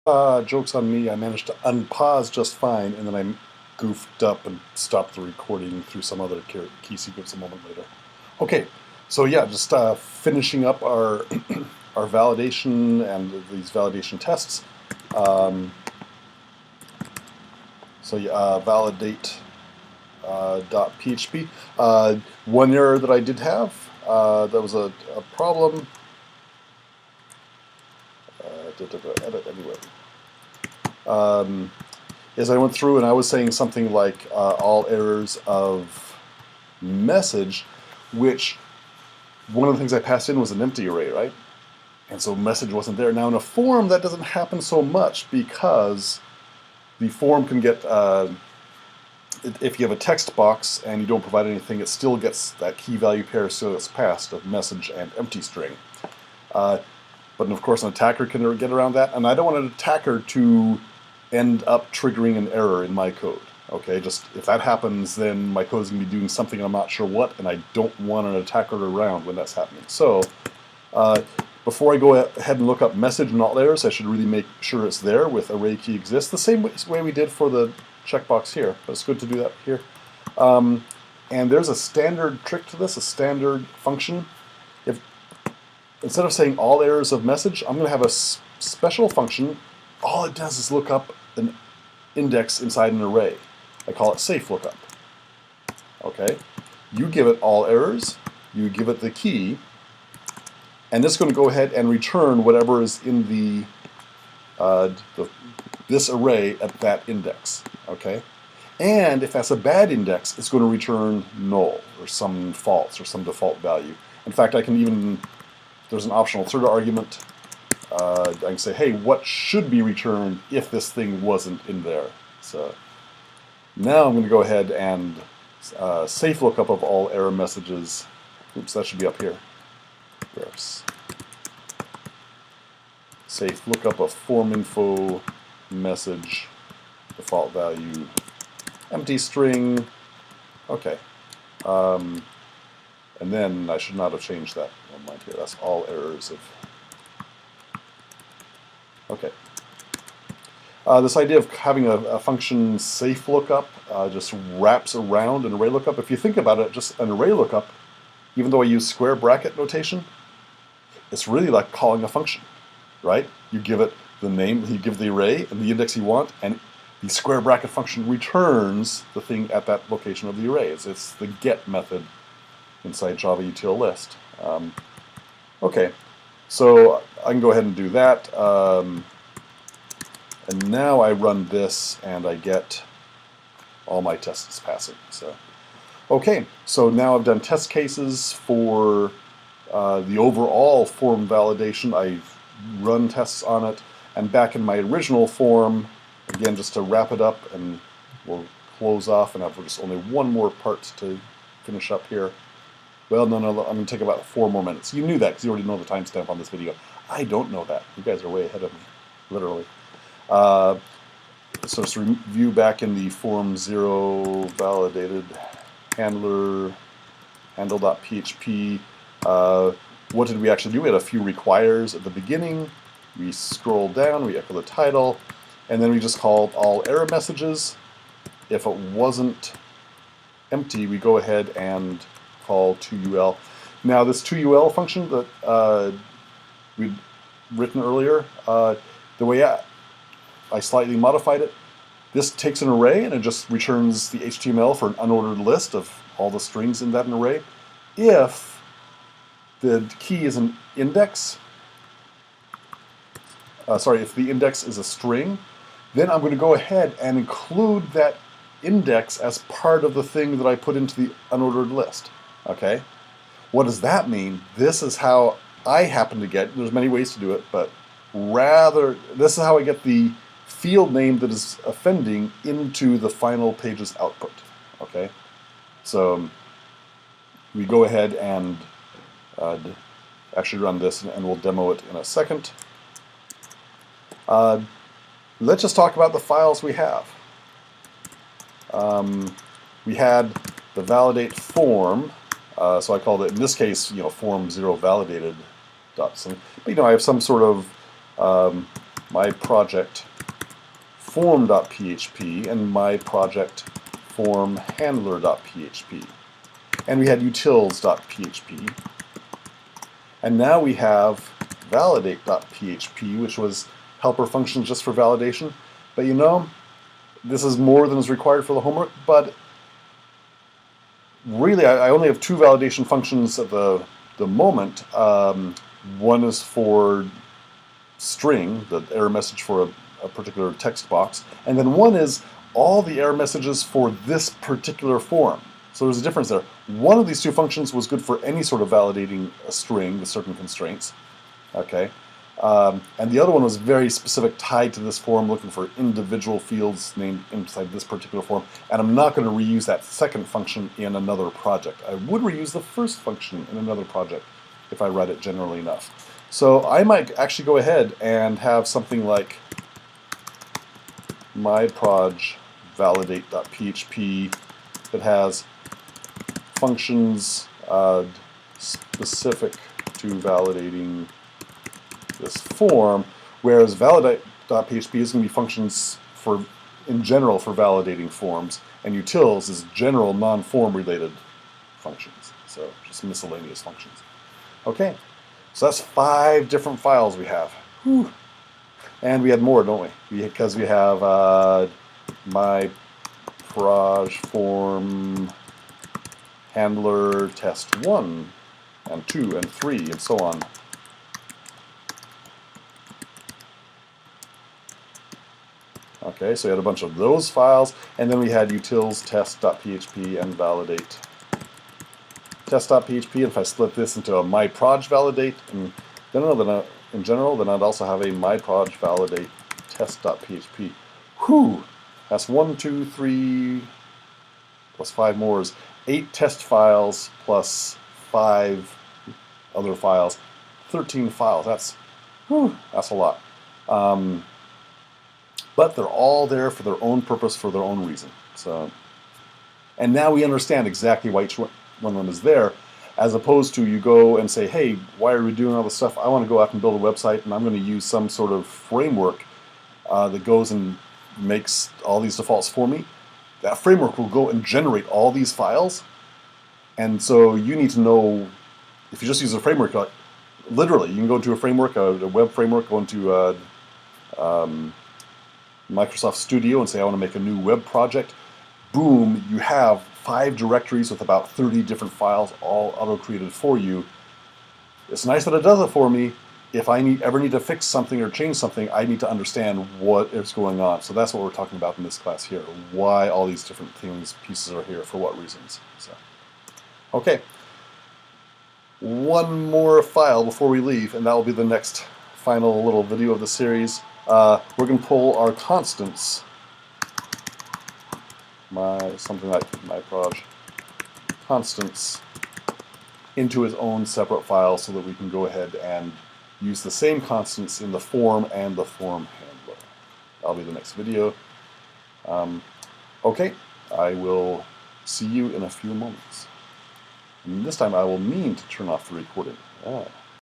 Joke's on me, I managed to unpause just fine, and then I goofed up and stopped the recording through some other key sequence a moment later. Okay, so yeah, just finishing up our our validation and these validation tests. So yeah, validate .php. One error that I did have, that was a problem. Edit anyway. Is I went through and I was saying something like all errors of message, which one of the things I passed in was an empty array, right? And so message wasn't there. Now in a form that doesn't happen so much because the form can get, if you have a text box and you don't provide anything, it still gets that key value pair, so it's passed of message and empty string. But of course an attacker can get around that, and I don't want an attacker to end up triggering an error in my code. Okay, just if that happens, then my code is going to be doing something I'm not sure what, and I don't want an attacker around when that's happening. So before I go ahead and look up message and alt errors, I should really make sure it's there with array key exists, the same way we did for the checkbox here. But it's good to do that here. And there's a standard trick to this, a standard function. If instead of saying all errors of message, I'm going to have a special function. All it does is look up an index inside an array. I call it safe lookup. Okay, you give it all errors, you give it the key, and it's going to go ahead and return whatever is in this array at that index. Okay, and if that's a bad index, it's going to return null or some false or some default value. In fact, I can even, there's an optional third argument. I can say, hey, what should be returned if this thing wasn't in there? So now I'm going to go ahead and safe lookup of all error messages. Oops, that should be up here. There's safe lookup of form info message default value empty string. Okay. And then I should not have changed that one line here. That's all errors of. Okay. This idea of having a function safe lookup just wraps around an array lookup. If you think about it, just an array lookup, even though I use square bracket notation, it's really like calling a function, right? You give it the name, you give the array and the index you want, and the square bracket function returns the thing at that location of the array. It's the get method inside Java util list. Okay, so I can go ahead and do that. And now I run this and I get all my tests passing. So, okay, so now I've done test cases for the overall form validation. I've run tests on it, and back in my original form, again, just to wrap it up, and we'll close off and have just only one more part to finish up here. Well, no, I'm going to take about 4 more minutes. You knew that because you already know the timestamp on this video. I don't know that. You guys are way ahead of me, literally. So just review back in the form 0 validated handler handle.php. What did we actually do? We had a few requires at the beginning. We scroll down, we echo the title, and then we just called all error messages. If it wasn't empty, we go ahead and call toUL. Now this toUL function that we'd written earlier, the way I slightly modified it, this takes an array and it just returns the HTML for an unordered list of all the strings in that array. If the key is an index, if the index is a string, then I'm going to go ahead and include that index as part of the thing that I put into the unordered list. Okay? What does that mean? This is how I happen to get, there's many ways to do it, but this is how I get the field name that is offending into the final page's output. Okay? So we go ahead and actually run this, and we'll demo it in a second. Let's just talk about the files we have. We had the validate form, so I called it, in this case, form 0 validated dot something. But I have some sort of my project form.php and my project form handler.php. And we had utils.php. And now we have validate.php, which was helper functions just for validation. But you know, this is more than is required for the homework, but really I only have two validation functions at the moment. One is for string, the error message for a particular text box, and then one is all the error messages for this particular form. So there's a difference there. One of these two functions was good for any sort of validating a string with certain constraints, okay? And the other one was very specific, tied to this form, looking for individual fields named inside this particular form. And I'm not going to reuse that second function in another project. I would reuse the first function in another project if I write it generally enough. So I might actually go ahead and have something like myproj validate.php that has functions specific to validating this form, whereas validate.php is going to be functions for, in general, for validating forms, and utils is general non-form related functions, so just miscellaneous functions. Okay, so that's 5 different files we have. Whew. And we had more, don't we? Because we have my proj form handler test 1 and 2 and 3 and so on. Okay, so we had a bunch of those files, and then we had utils test.php and validate test.php. And if I split this into a myproj validate, and then in general, then I'd also have a myproj validate test.php. Whew! That's 1, 2, 3 plus 5 more is 8 test files plus 5 other files. 13 files. That's a lot. But they're all there for their own purpose, for their own reason. So, and now we understand exactly why each one of them is there, as opposed to you go and say, hey, why are we doing all this stuff? I want to go out and build a website, and I'm going to use some sort of framework that goes and makes all these defaults for me. That framework will go and generate all these files. And so you need to know, if you just use a framework, literally, you can go into a framework, a web framework, go into Microsoft Studio and say, I want to make a new web project. Boom, you have 5 directories with about 30 different files all auto-created for you. It's nice that it does it for me. If I ever need to fix something or change something, I need to understand what is going on. So that's what we're talking about in this class here, why all these different things, pieces are here, for what reasons. So, okay, one more file before we leave, and that will be the next final little video of the series. We're going to pull our constants, something like myproj constants, into its own separate file so that we can go ahead and use the same constants in the form and the form handler. That'll be the next video. Okay, I will see you in a few moments. And this time I will mean to turn off the recording.